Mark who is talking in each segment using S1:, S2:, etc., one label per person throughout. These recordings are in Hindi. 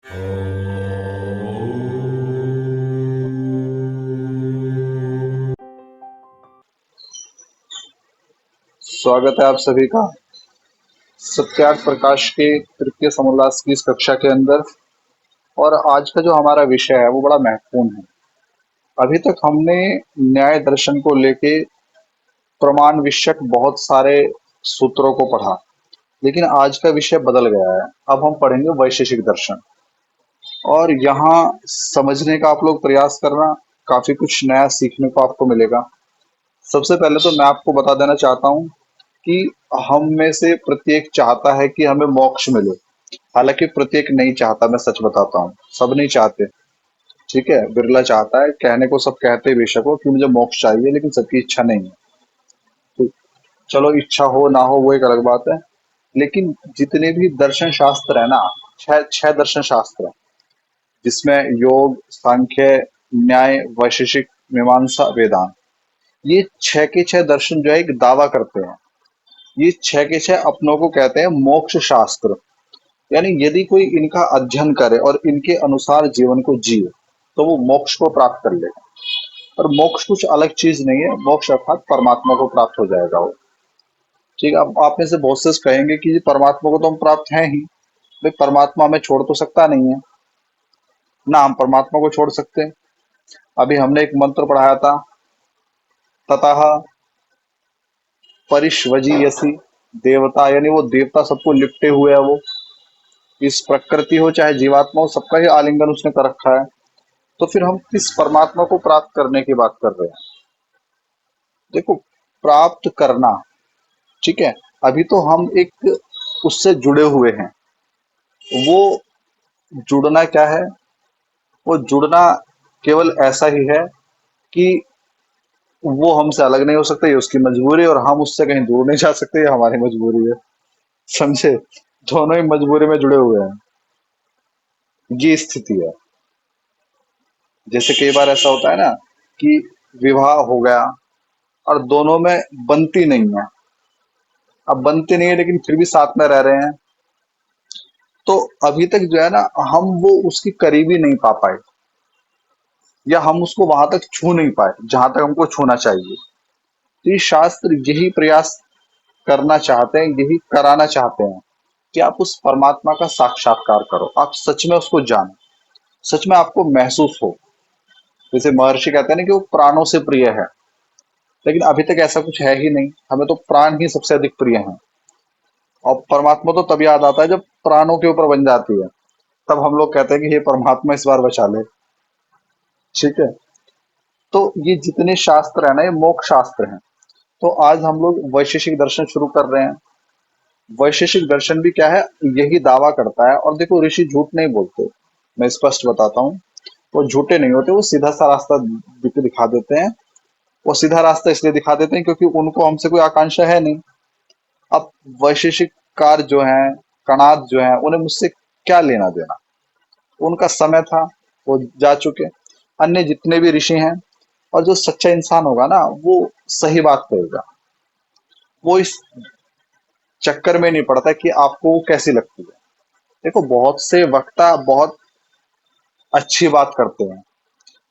S1: स्वागत है आप सभी का सत्यार्थ प्रकाश के तृतीय समोल्लास की इस कक्षा के अंदर। और आज का जो हमारा विषय है वो बड़ा महत्वपूर्ण है। अभी तक हमने न्याय दर्शन को लेके प्रमाण विषयक बहुत सारे सूत्रों को पढ़ा, लेकिन आज का विषय बदल गया है। अब हम पढ़ेंगे वैशेषिक दर्शन। और यहाँ समझने का आप लोग प्रयास करना, काफी कुछ नया सीखने को आपको मिलेगा। सबसे पहले तो मैं आपको बता देना चाहता हूँ कि हम में से प्रत्येक चाहता है कि हमें मोक्ष मिले। हालांकि प्रत्येक नहीं चाहता, मैं सच बताता हूँ, सब नहीं चाहते। ठीक है, बिरला चाहता है। कहने को सब कहते बेशक हो कि मुझे मोक्ष चाहिए, लेकिन सबकी इच्छा नहीं है। तो चलो, इच्छा हो ना हो वो एक अलग बात है। लेकिन जितने भी दर्शन शास्त्र है ना, छह छह दर्शन शास्त्र है, जिसमें योग, सांख्य, न्याय, वैशेषिक, मीमांसा, वेदांत, ये छह के छह दर्शन जो है एक दावा करते हैं। ये छह के छह अपनों को कहते हैं मोक्ष शास्त्र। यानी यदि कोई इनका अध्ययन करे और इनके अनुसार जीवन को जिए तो वो मोक्ष को प्राप्त कर लेगा। और मोक्ष कुछ अलग चीज नहीं है, मोक्ष अर्थात परमात्मा को प्राप्त हो जाएगा वो। ठीक है, अब आप में से बहुत से कहेंगे कि जी परमात्मा को तो हम प्राप्त हैं ही। भाई, परमात्मा हमें छोड़ तो सकता नहीं है ना, हम परमात्मा को छोड़ सकते हैं। अभी हमने एक मंत्र पढ़ाया था, ततः परिष्वजीयसी देवता, यानी वो देवता सबको लिपटे हुए है। वो इस प्रकृति हो चाहे जीवात्मा हो, सबका ही आलिंगन उसने कर रखा है। तो फिर हम किस परमात्मा को प्राप्त करने की बात कर रहे हैं? देखो, प्राप्त करना, ठीक है, अभी तो हम एक उससे जुड़े हुए हैं। वो जुड़ना क्या है? वो जुड़ना केवल ऐसा ही है कि वो हमसे अलग नहीं हो सकता, ये उसकी मजबूरी है, और हम उससे कहीं दूर नहीं जा सकते, ये हमारी मजबूरी है। समझे? दोनों ही मजबूरी में जुड़े हुए हैं। ये स्थिति है। जैसे कई बार ऐसा होता है ना कि विवाह हो गया और दोनों में बनती नहीं है। अब बनती नहीं है लेकिन फिर भी साथ में रह रहे हैं, तो अभी तक जो है ना, हम वो उसकी करीबी नहीं पा पाए, या हम उसको वहां तक छू नहीं पाए जहां तक हमको छूना चाहिए। तो ये शास्त्र यही प्रयास करना चाहते हैं, यही कराना चाहते हैं कि आप उस परमात्मा का साक्षात्कार करो, आप सच में उसको जानो, सच में आपको महसूस हो। जैसे महर्षि कहते हैं ना कि वो प्राणों से प्रिय है, लेकिन अभी तक ऐसा कुछ है ही नहीं। हमें तो प्राण ही सबसे अधिक प्रिय है। और परमात्मा तो तब याद आता है जब प्राणों के ऊपर बन जाती है, तब हम लोग कहते हैं कि हे परमात्मा इस बार बचा ले। ठीक है, तो ये जितने शास्त्र है ना, ये मोक्ष शास्त्र हैं। तो आज हम लोग वैशेषिक दर्शन शुरू कर रहे हैं। वैशेषिक दर्शन भी क्या है? यही दावा करता है। और देखो, ऋषि झूठ नहीं बोलते, मैं स्पष्ट बताता हूँ। वो झूठे नहीं होते, वो सीधा सा रास्ता दिखा देते हैं। वो सीधा रास्ता इसलिए दिखा देते हैं क्योंकि उनको हमसे कोई आकांक्षा है नहीं। अब वैशेषिक कार जो हैं, कणाद जो हैं, उन्हें मुझसे क्या लेना देना? उनका समय था, वो जा चुके। अन्य जितने भी ऋषि हैं, और जो सच्चा इंसान होगा ना, वो सही बात कहेगा। वो इस चक्कर में नहीं पड़ता कि आपको वो कैसी लगती है। देखो, बहुत से वक्ता बहुत अच्छी बात करते हैं,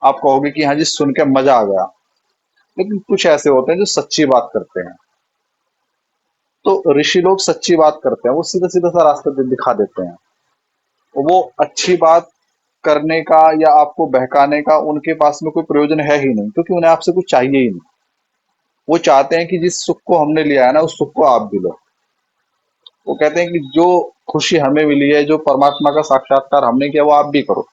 S1: आप कहोगे कि हाँ जी सुन के मजा आ गया, लेकिन कुछ ऐसे होते हैं जो सच्ची बात करते हैं। तो ऋषि लोग सच्ची बात करते हैं, वो सीधा सीधा सा रास्ता दिखा देते हैं। वो अच्छी बात करने का या आपको बहकाने का उनके पास में कोई प्रयोजन है ही नहीं, क्योंकि उन्हें आपसे कुछ चाहिए ही नहीं। वो चाहते हैं कि जिस सुख को हमने लिया है ना, उस सुख को आप भी लो। वो कहते हैं कि जो खुशी हमें मिली है, जो परमात्मा का साक्षात्कार हमने किया, वो आप भी करो।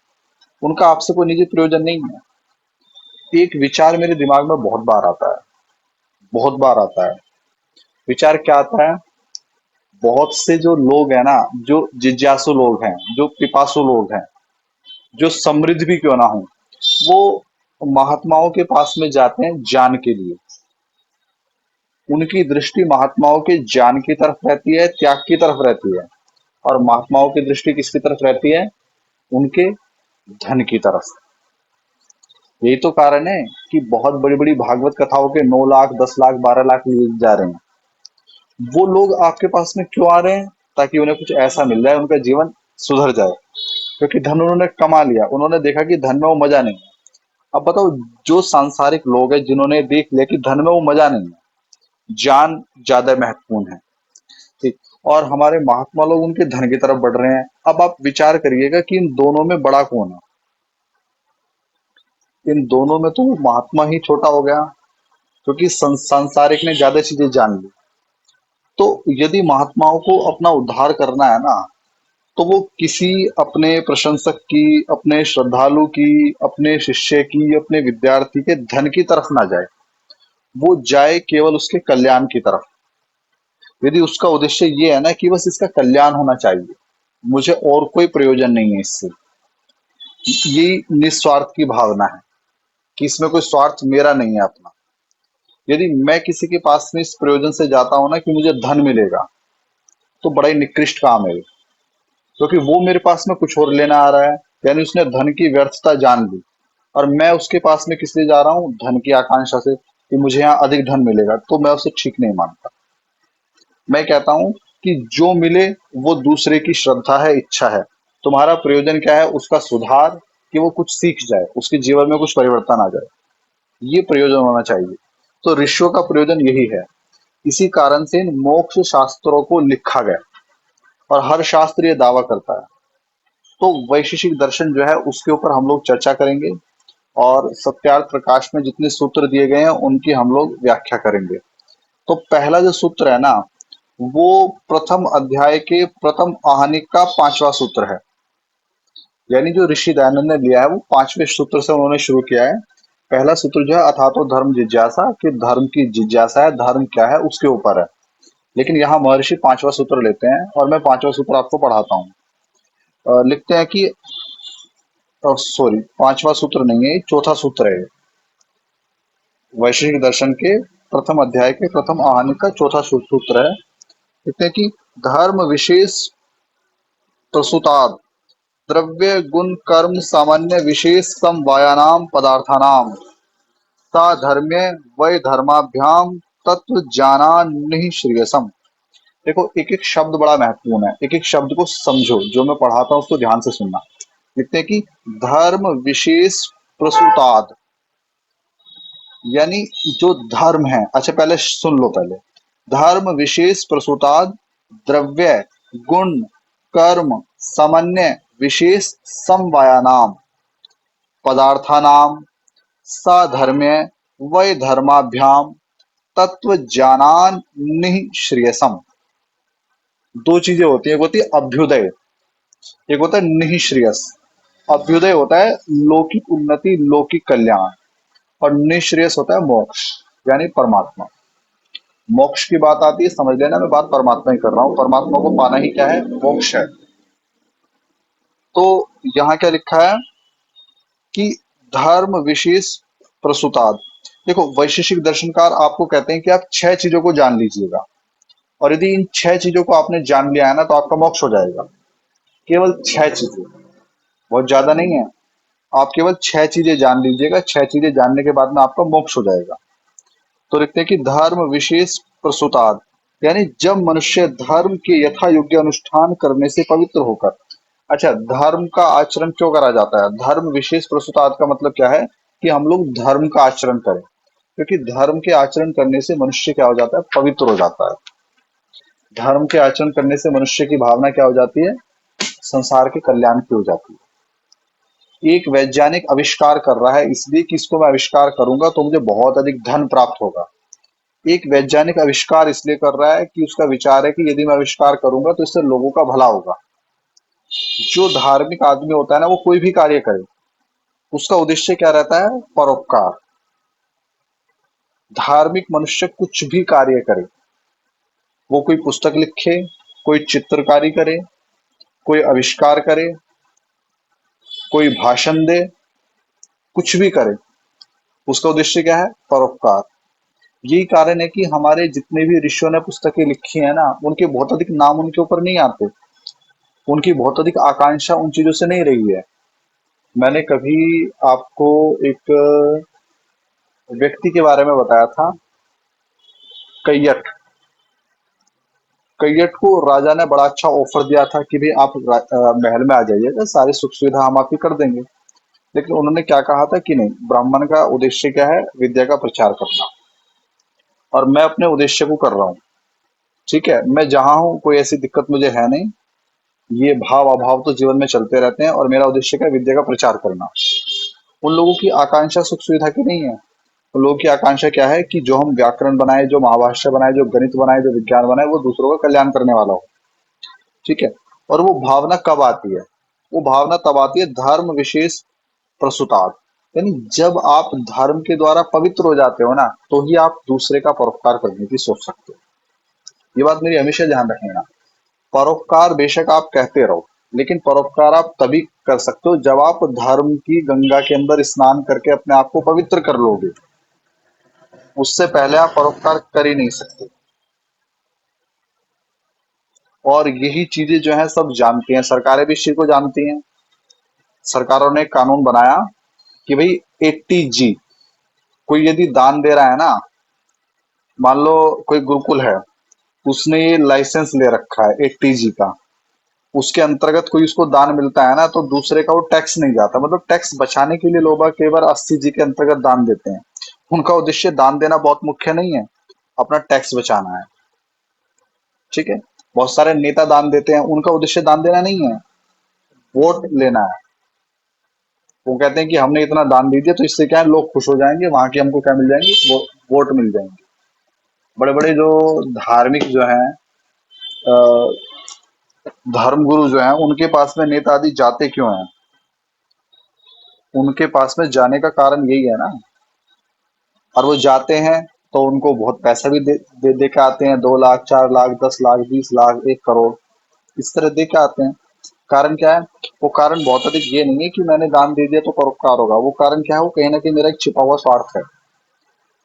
S1: उनका आपसे कोई निजी प्रयोजन नहीं है। एक विचार मेरे दिमाग में बहुत बार आता है, बहुत बार आता है। विचार क्या आता है? बहुत से जो लोग हैं ना, जो जिज्ञासु लोग हैं, जो पिपासु लोग हैं, जो समृद्ध भी क्यों ना हो, वो महात्माओं के पास में जाते हैं ज्ञान के लिए। उनकी दृष्टि महात्माओं के ज्ञान की तरफ रहती है, त्याग की तरफ रहती है। और महात्माओं की दृष्टि किसकी तरफ रहती है? उनके धन की तरफ। यही तो कारण है कि बहुत बड़ी बड़ी भागवत कथाओं के 9 लाख, 10 लाख, 12 लाख लिए जा रहे हैं। वो लोग आपके पास में क्यों आ रहे हैं? ताकि उन्हें कुछ ऐसा मिल जाए, उनका जीवन सुधर जाए। क्योंकि धन उन्होंने कमा लिया, उन्होंने देखा कि धन में वो मजा नहीं है। अब बताओ, जो सांसारिक लोग हैं जिन्होंने देख लिया कि धन में वो मजा नहीं है, ज्ञान ज्यादा महत्वपूर्ण है, ठीक, और हमारे महात्मा लोग उनके धन की तरफ बढ़ रहे हैं। अब आप विचार करिएगा कि इन दोनों में बड़ा कौन है। इन दोनों में तो महात्मा ही छोटा हो गया, क्योंकि सांसारिक ने ज्यादा चीजें जान ली। तो यदि महात्माओं को अपना उद्धार करना है ना, तो वो किसी अपने प्रशंसक की, अपने श्रद्धालु की, अपने शिष्य की, अपने विद्यार्थी के धन की तरफ ना जाए, वो जाए केवल उसके कल्याण की तरफ। यदि उसका उद्देश्य ये है ना कि बस इसका कल्याण होना चाहिए, मुझे और कोई प्रयोजन नहीं है इससे, ये निस्वार्थ की भावना है कि इसमें कोई स्वार्थ मेरा नहीं है अपना। यदि मैं किसी के पास में इस प्रयोजन से जाता हूं ना कि मुझे धन मिलेगा, तो बड़ा ही निकृष्ट काम है ये। क्योंकि वो मेरे पास में कुछ और लेना आ रहा है, यानी उसने धन की व्यर्थता जान ली, और मैं उसके पास में किस लिए जा रहा हूँ, धन की आकांक्षा से कि मुझे यहाँ अधिक धन मिलेगा। तो मैं उसे ठीक नहीं मानता। मैं कहता हूँ कि जो मिले वो दूसरे की श्रद्धा है, इच्छा है। तुम्हारा प्रयोजन क्या है, उसका सुधार, कि वो कुछ सीख जाए, उसके जीवन में कुछ परिवर्तन आ जाए, ये प्रयोजन होना चाहिए। तो ऋषियों का प्रयोजन यही है। इसी कारण से इन मोक्ष शास्त्रों को लिखा गया, और हर शास्त्र ये दावा करता है। तो वैशेषिक दर्शन जो है उसके ऊपर हम लोग चर्चा करेंगे, और सत्यार्थ प्रकाश में जितने सूत्र दिए गए हैं उनकी हम लोग व्याख्या करेंगे। तो पहला जो सूत्र है ना, वो प्रथम अध्याय के प्रथम आहानी का 5वां सूत्र है। यानी जो ऋषि दयानंद ने लिया है वो 5वें सूत्र से उन्होंने शुरू किया है। पहला सूत्र जो है अथातो धर्म जिज्ञासा, कि धर्म की जिज्ञासा है, धर्म क्या है उसके ऊपर है। लेकिन यहाँ महर्षि 5वां सूत्र लेते हैं, और मैं 5वां सूत्र आपको पढ़ाता हूँ। लिखते हैं कि, सॉरी, 5वां सूत्र नहीं है, ये चौथा सूत्र है। वैशेषिक दर्शन के प्रथम अध्याय के प्रथम आहानी का चौथा सूत्र है। कहते हैं कि धर्म विशेष प्रसूताद द्रव्य गुण कर्म सामान्य विशेष समवायानाम पदार्थानाम सा धर्म्य वै धर्माभ्याम तत्व ज्ञाना श्रेयसम। देखो, एक एक शब्द बड़ा महत्वपूर्ण है, एक एक शब्द को समझो, जो मैं पढ़ाता हूँ उसको ध्यान से सुनना। लिखते हैं कि धर्म विशेष प्रसूताद, यानी जो धर्म है, अच्छा पहले सुन लो पहले। धर्म विशेष प्रसूताद द्रव्य गुण कर्म सामान्य विशेष समवायानाम पदार्थानाम साधर्म्य वै धर्माभ्याम तत्व ज्ञानान श्रेयसम। दो चीजें होती है, एक होती है अभ्युदय, एक होता है निःश्रेयस। अभ्युदय होता है लौकिक उन्नति, लौकिक कल्याण, और निःश्रेयस होता है मोक्ष, यानी परमात्मा। मोक्ष की बात आती है, समझ लेना मैं बात परमात्मा ही कर रहा हूँ। परमात्मा को पाना ही क्या है, मोक्ष है। तो यहाँ क्या लिखा है कि धर्म विशेष प्रसूताद। देखो, वैशेषिक दर्शनकार आपको कहते हैं कि आप 6 चीजों को जान लीजिएगा, और यदि इन 6 चीजों को आपने जान लिया है ना, तो आपका मोक्ष हो जाएगा। केवल 6 चीजें, बहुत ज्यादा नहीं है। आप केवल 6 चीजें जान लीजिएगा, 6 चीजें जानने के बाद में आपका मोक्ष हो जाएगा। तो लिखते हैं कि धर्म विशेष प्रसूताद, यानी जब मनुष्य धर्म के यथा योग्य अनुष्ठान करने से पवित्र होकर, अच्छा, धर्म का आचरण क्यों करा जाता है, धर्म विशेष प्रसूताद का मतलब क्या है, कि हम लोग धर्म का आचरण करें। क्योंकि धर्म के आचरण करने से मनुष्य क्या हो जाता है, पवित्र हो जाता है। धर्म के आचरण करने से मनुष्य की भावना क्या हो जाती है, संसार के कल्याण की हो जाती है। एक वैज्ञानिक आविष्कार कर रहा है इसलिए कि इसको मैं आविष्कार करूंगा तो मुझे बहुत अधिक धन प्राप्त होगा। एक वैज्ञानिक आविष्कार इसलिए कर रहा है कि उसका विचार है कि यदि मैं आविष्कार करूंगा तो इससे लोगों का भला होगा। जो धार्मिक आदमी होता है ना, वो कोई भी कार्य करे, उसका उद्देश्य क्या रहता है, परोपकार। धार्मिक मनुष्य कुछ भी कार्य करे, वो कोई पुस्तक लिखे, कोई चित्रकारी करे, कोई आविष्कार करे, कोई भाषण दे, कुछ भी करे, उसका उद्देश्य क्या है, परोपकार। यही कारण है कि हमारे जितने भी ऋषियों ने पुस्तकें लिखी है ना, उनके बहुत अधिक नाम उनके ऊपर नहीं आते, उनकी बहुत अधिक आकांक्षा उन चीजों से नहीं रही है। मैंने कभी आपको एक व्यक्ति के बारे में बताया था, कैयट। कैयट को राजा ने बड़ा अच्छा ऑफर दिया था कि भाई आप महल में आ जाइएगा, सारी सुख सुविधा हम आपकी कर देंगे। लेकिन उन्होंने क्या कहा था कि नहीं, ब्राह्मण का उद्देश्य क्या है, विद्या का प्रचार करना, और मैं अपने उद्देश्य को कर रहा हूँ। ठीक है, मैं जहाँ हूँ कोई ऐसी दिक्कत मुझे है नहीं, ये भाव अभाव तो जीवन में चलते रहते हैं, और मेरा उद्देश्य क्या है, विद्या का प्रचार करना। उन लोगों की आकांक्षा सुख सुविधा की नहीं है। उन लोगों की आकांक्षा क्या है कि जो हम व्याकरण बनाए, जो महाभाष्य बनाए, जो गणित बनाए, जो विज्ञान बनाए, वो दूसरों का कल्याण करने वाला हो। ठीक है, और वो भावना कब आती है, वो भावना तब आती है धर्म विशेष प्रसूतात्, यानी जब आप धर्म के द्वारा पवित्र हो जाते हो ना, तो ही आप दूसरे का परोपकार करने की सोच सकते हो। ये बात मेरी हमेशा ध्यान रखना। परोपकार बेशक आप कहते रहो, लेकिन परोपकार आप तभी कर सकते हो जब आप धर्म की गंगा के अंदर स्नान करके अपने आप को पवित्र कर लोगे। उससे पहले आप परोपकार कर ही नहीं सकते। और यही चीजें जो है सब जानती हैं, सरकारें भी इस चीज को जानती हैं। सरकारों ने एक कानून बनाया कि भाई 80G, कोई यदि दान दे रहा है ना, मान लो कोई गुरुकुल है, उसने ये लाइसेंस ले रखा है 80G का, उसके अंतर्गत कोई उसको दान मिलता है ना, तो दूसरे का वो टैक्स नहीं जाता। मतलब टैक्स बचाने के लिए लोग केवल 80G के अंतर्गत दान देते हैं। उनका उद्देश्य दान देना बहुत मुख्य नहीं है, अपना टैक्स बचाना है। ठीक है, बहुत सारे नेता दान देते हैं, उनका उद्देश्य दान देना नहीं है, वोट लेना है। वो कहते हैं कि हमने इतना दान दे दिया तो इससे क्या है, लोग खुश हो जाएंगे, वहां की हमको क्या मिल जाएंगी, वोट मिल जाएंगे। बड़े बड़े जो धार्मिक जो हैं, धर्मगुरु जो हैं, उनके पास में नेता आदि जाते क्यों हैं? उनके पास में जाने का कारण यही है ना। और वो जाते हैं तो उनको बहुत पैसा भी दे के आते हैं, 2 लाख, 4 लाख, 10 लाख, 20 लाख, 1 करोड़, इस तरह दे के आते हैं। कारण क्या है? वो कारण बहुत अधिक ये नहीं है कि मैंने दान दे दिया तो परोपकार होगा। वो कारण क्या है? वो कहीं ना कहीं मेरा एक छिपा हुआ स्वार्थ है।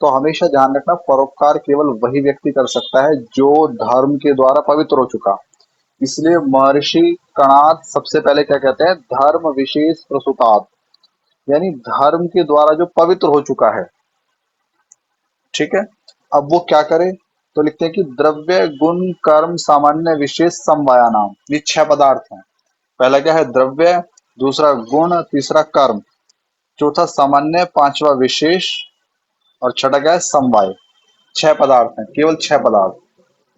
S1: तो हमेशा ध्यान रखना, परोपकार केवल वही व्यक्ति कर सकता है जो धर्म के द्वारा पवित्र हो चुका। इसलिए महर्षि कणाद सबसे पहले क्या कहते हैं, धर्म विशेष प्रसूतात्, यानी धर्म के द्वारा जो पवित्र हो चुका है। ठीक है, अब वो क्या करे, तो लिखते हैं कि द्रव्य गुण कर्म सामान्य विशेष समवाया नाम, ये 6 पदार्थ हैं। पहला क्या है, द्रव्य, दूसरा गुण, तीसरा कर्म, चौथा सामान्य, पांचवा विशेष, और छठा क्या है, समवाय। 6 पदार्थ हैं, केवल 6 पदार्थ,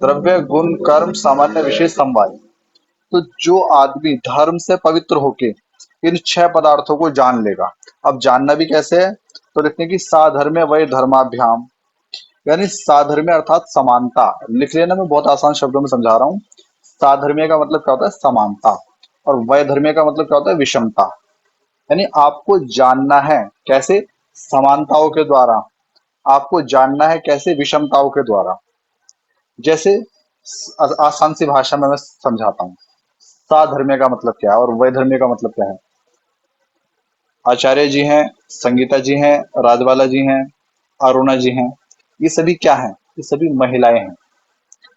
S1: द्रव्य गुण कर्म सामान्य विशेष समवाय। तो जो आदमी धर्म से पवित्र होके इन 6 पदार्थों को जान लेगा। अब जानना भी कैसे है, तो लिखते हैं कि साधर्म्य वै धर्माभ्याम, यानी साधर्म्य अर्थात समानता। लिख लेना, मैं बहुत आसान शब्दों में समझा रहा हूँ। साधर्म्य का मतलब क्या होता है, समानता, और वैधर्म्य का मतलब क्या होता है, विषमता। यानी आपको जानना है कैसे, समानताओं के द्वारा। आपको जानना है कैसे, विषमताओं के द्वारा। जैसे आसान सी भाषा में मैं समझाता हूँ। साधर्म्य का मतलब क्या है और वैधर्म्य का मतलब क्या है। आचार्य जी हैं, संगीता जी हैं, राजबाला जी हैं, अरुणा जी हैं, ये सभी क्या हैं, ये सभी महिलाएं हैं।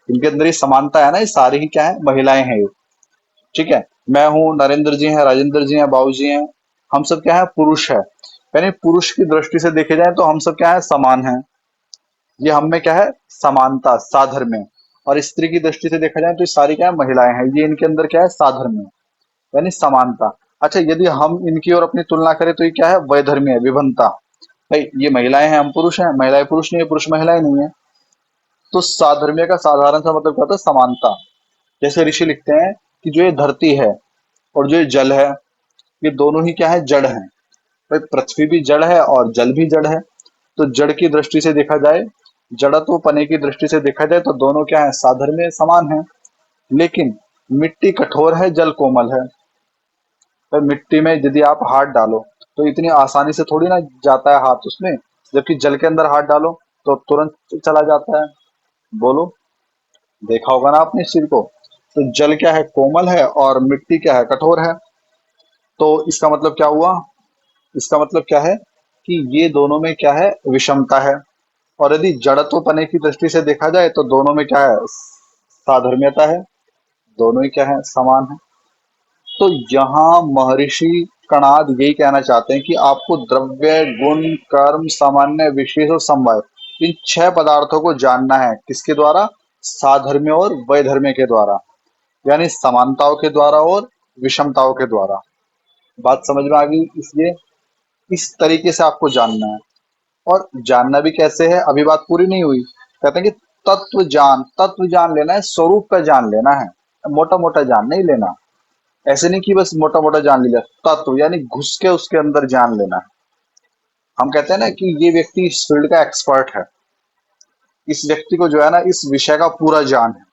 S1: इनके अंदर ये समानता है ना, ये सारी ही क्या है, महिलाएं हैं ये। ठीक है, मैं हूँ, नरेंद्र जी हैं, राजेंद्र जी हैं, बाबू जी हैं, हम सब क्या है, पुरुष है। यानी पुरुष की दृष्टि से देखे जाए तो हम सब क्या है, समान हैं। ये हम में क्या है, समानता, साधर्म्य। और स्त्री की दृष्टि से देखा जाए तो ये सारी क्या है, महिलाएं हैं, ये इनके अंदर क्या है, साधर्म्य, यानी समानता। अच्छा, यदि हम इनकी और अपनी तुलना करें तो ये क्या है, वैधर्म्य, विभिन्नता। भाई ये महिलाएं हैं, हम पुरुष हैं, महिलाएं पुरुष नहीं है, पुरुष महिलाएं नहीं है। तो साधर्म्य का साधारण सा मतलब क्या होता है, समानता। जैसे ऋषि लिखते हैं कि जो ये धरती है और जो ये जल है, ये दोनों ही क्या है, जड़ है। भाई पृथ्वी भी जड़ है और जल भी जड़ है। तो जड़ की दृष्टि से देखा जाए, जड़त्व पने की दृष्टि से देखा जाए तो दोनों क्या है, साधर्म्य, समान है। लेकिन मिट्टी कठोर है, जल कोमल है। तो मिट्टी में यदि आप हाथ डालो तो इतनी आसानी से थोड़ी ना जाता है हाथ उसमें, जबकि जल के अंदर हाथ डालो तो तुरंत चला जाता है। बोलो, देखा होगा ना आपने इस चीज को। तो जल क्या है, कोमल है, और मिट्टी क्या है, कठोर है। तो इसका मतलब क्या हुआ, इसका मतलब क्या है कि ये दोनों में क्या है, विषमता है। और यदि जड़त्वपने की दृष्टि से देखा जाए तो दोनों में क्या है, साधर्म्यता है, दोनों ही क्या है, समान है। तो यहाँ महर्षि कणाद यही कहना चाहते हैं कि आपको द्रव्य गुण कर्म सामान्य विशेष और समवाय, इन 6 पदार्थों को जानना है, किसके द्वारा, साधर्म्य और वैधर्म्य के द्वारा, यानी समानताओं के द्वारा और विषमताओं के द्वारा। बात समझ में आ गई? इसलिए इस तरीके से आपको जानना है। और जानना भी कैसे है, अभी बात पूरी नहीं हुई। कहते हैं कि तत्व जान लेना है, स्वरूप का जान लेना है, मोटा मोटा जान नहीं लेना। ऐसे नहीं कि बस मोटा मोटा जान लिया, तत्व यानी घुस के उसके अंदर जान लेना है। हम कहते हैं ना कि ये व्यक्ति इस फील्ड का एक्सपर्ट है, इस व्यक्ति को जो है ना इस विषय का पूरा ज्ञान है।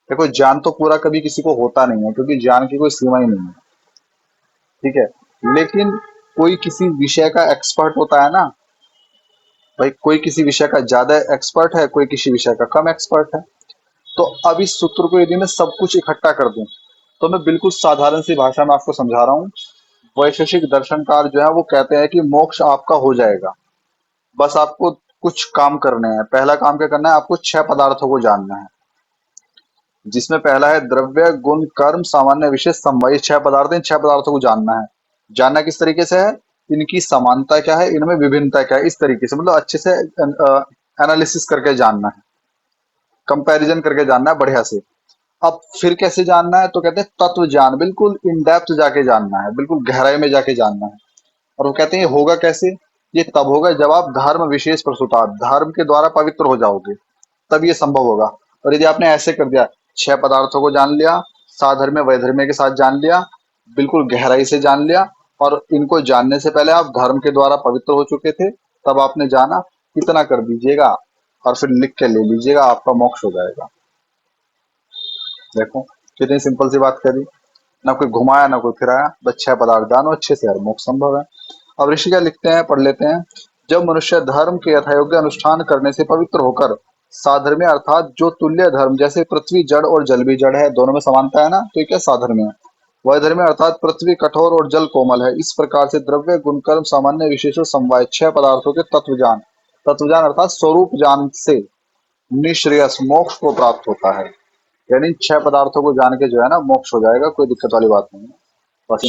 S1: देखो, ज्ञान तो पूरा कभी किसी को होता नहीं है, क्योंकि ज्ञान की कोई सीमा ही नहीं है। ठीक है, लेकिन कोई किसी विषय का एक्सपर्ट होता है ना भाई, कोई किसी विषय का ज्यादा एक्सपर्ट है, कोई किसी विषय का कम एक्सपर्ट है। तो अब इस सूत्र को यदि मैं सब कुछ इकट्ठा कर दूं, तो मैं बिल्कुल साधारण सी भाषा में आपको समझा रहा हूँ। वैशेषिक दर्शनकार जो है वो कहते हैं कि मोक्ष आपका हो जाएगा, बस आपको कुछ काम करने हैं। पहला काम क्या करना है, आपको 6 पदार्थों को जानना है, जिसमें पहला है द्रव्य, गुण, कर्म, सामान्य, विशेष, समवाय। ये 6 पदार्थ हैं, इन 6 पदार्थों को जानना है। जानना किस तरीके से है, इनकी समानता क्या है, इनमें विभिन्नता क्या है, इस तरीके से, मतलब अच्छे से एनालिसिस करके जानना है, कंपैरिजन करके जानना है बढ़िया से। अब फिर कैसे जानना है, तो कहते हैं तत्व ज्ञान, बिल्कुल इन डेप्थ जाके जानना है, बिल्कुल गहराई में जाके जानना है। और वो कहते हैं ये होगा कैसे, ये तब होगा जब आप धर्म विशेष प्रसूता, धर्म के द्वारा पवित्र हो जाओगे, तब ये संभव होगा। और यदि आपने ऐसे कर दिया, 6 पदार्थों को जान लिया, साधर्म्य वैधर्म्य के साथ जान लिया, बिल्कुल गहराई से जान लिया, और इनको जानने से पहले आप धर्म के द्वारा पवित्र हो चुके थे, तब आपने जाना, इतना कर दीजिएगा और फिर लिख के ले लीजिएगा, आपका मोक्ष हो जाएगा। देखो कितनी सिंपल सी बात करी, ना कोई घुमाया ना कोई फिराया, बस 6 पदार्थ जानो अच्छे से, हर मोक्ष संभव है। अब ऋषि क्या लिखते हैं, पढ़ लेते हैं। जब मनुष्य धर्म के यथायोग्य अनुष्ठान करने से पवित्र होकर साधर्म्य अर्थात जो तुल्य धर्म, जैसे पृथ्वी जड़ और जल भी जड़ है, दोनों में समानता है ना, तो ये क्या साधर्म्य है। वैधर्म्य अर्थात पृथ्वी कठोर और जल कोमल है। इस प्रकार से द्रव्य, गुण, कर्म, सामान्य, विशेष और समवाय 6 पदार्थों के तत्वज्ञान अर्थात स्वरूप ज्ञान से निःश्रेयस मोक्ष को प्राप्त होता है। यानी 6 पदार्थों को जान के जो है ना मोक्ष हो जाएगा, कोई दिक्कत वाली बात नहीं है।